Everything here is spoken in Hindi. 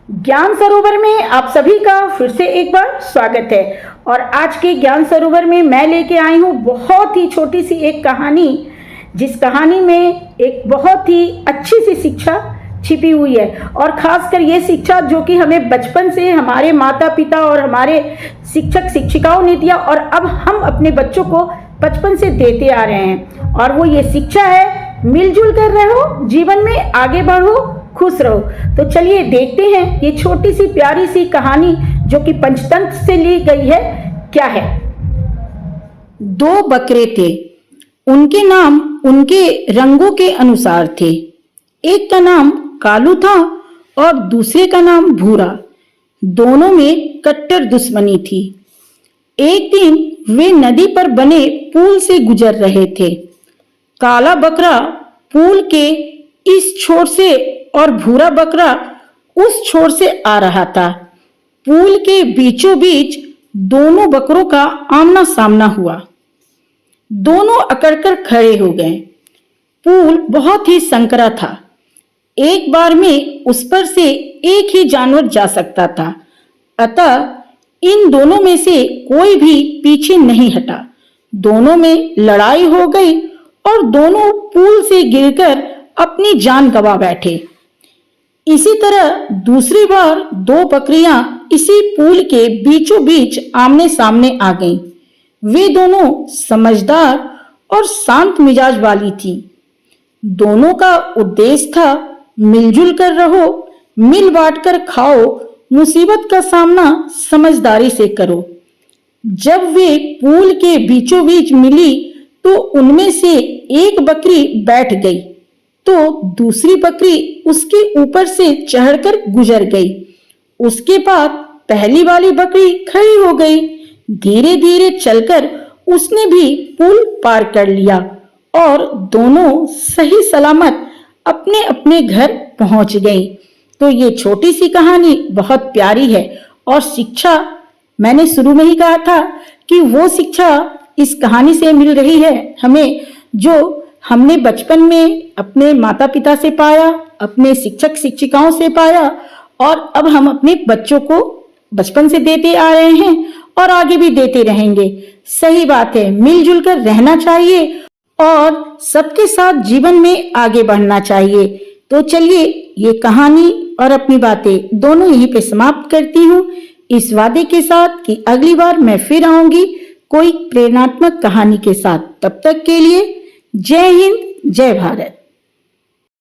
ज्ञान सरोवर में आप सभी का फिर से एक बार स्वागत है। और आज के ज्ञान सरोवर में मैं लेके आई हूँ बहुत ही छोटी सी एक कहानी, जिस कहानी में एक बहुत ही अच्छी सी शिक्षा छिपी हुई है। और खासकर ये शिक्षा जो कि हमें बचपन से हमारे माता पिता और हमारे शिक्षक शिक्षिकाओं ने दिया और अब हम अपने बच्चों को बचपन से देते आ रहे हैं। और वो ये शिक्षा है, मिलजुल कर रहो, जीवन में आगे बढ़ो, खुश रहो। तो चलिए देखते हैं ये छोटी सी प्यारी सी कहानी जो कि पंचतंत्र से ली गई है, क्या है। दो बकरे थे, उनके नाम उनके रंगों के अनुसार थे। एक का नाम कालू था और दूसरे का नाम भूरा। दोनों में कट्टर दुश्मनी थी। एक दिन वे नदी पर बने पुल से गुजर रहे थे। काला बकरा पुल के इस छोर से और भूरा बकरा उस छोर से आ रहा था। पुल के बीचों बीच दोनों बकरों का आमना सामना हुआ। दोनों अकड़कर खड़े हो गए। पुल बहुत ही संकरा था। एक बार में उस पर से एक ही जानवर जा सकता था, अतः इन दोनों में से कोई भी पीछे नहीं हटा। दोनों में लड़ाई हो गई और दोनों पुल से गिरकर अपनी जान गंवा बैठे। इसी तरह दूसरी बार दो बकरियां इसी पुल के बीचों बीच आमने सामने आ गईं। वे दोनों समझदार और शांत मिजाज वाली थी। दोनों का उद्देश्य था मिलजुल कर रहो, मिल बांट कर खाओ, मुसीबत का सामना समझदारी से करो। जब वे पुल के बीचों बीच मिली तो उनमें से एक बकरी बैठ गई तो दूसरी बकरी उसके ऊपर से चढ़कर गुजर गई। उसके बाद पहली वाली बकरी खड़ी हो गई। धीरे धीरे चलकर उसने भी पुल पार कर लिया और दोनों सही सलामत अपने अपने घर पहुंच गई। तो ये छोटी सी कहानी बहुत प्यारी है और शिक्षा, मैंने शुरू में ही कहा था कि वो शिक्षा इस कहानी से मिल रही है हमें, जो हमने बचपन में अपने माता पिता से पाया, अपने शिक्षक शिक्षिकाओं से पाया और अब हम अपने बच्चों को बचपन से देते आ रहे हैं और आगे भी देते रहेंगे। सही बात है, मिलजुल कर रहना चाहिए और सबके साथ जीवन में आगे बढ़ना चाहिए। तो चलिए ये कहानी और अपनी बातें दोनों यहीं पे समाप्त करती हूँ, इस वादे के साथ कि अगली बार मैं फिर आऊंगी कोई प्रेरणात्मक कहानी के साथ। तब तक के लिए जय हिंद, जय भारत।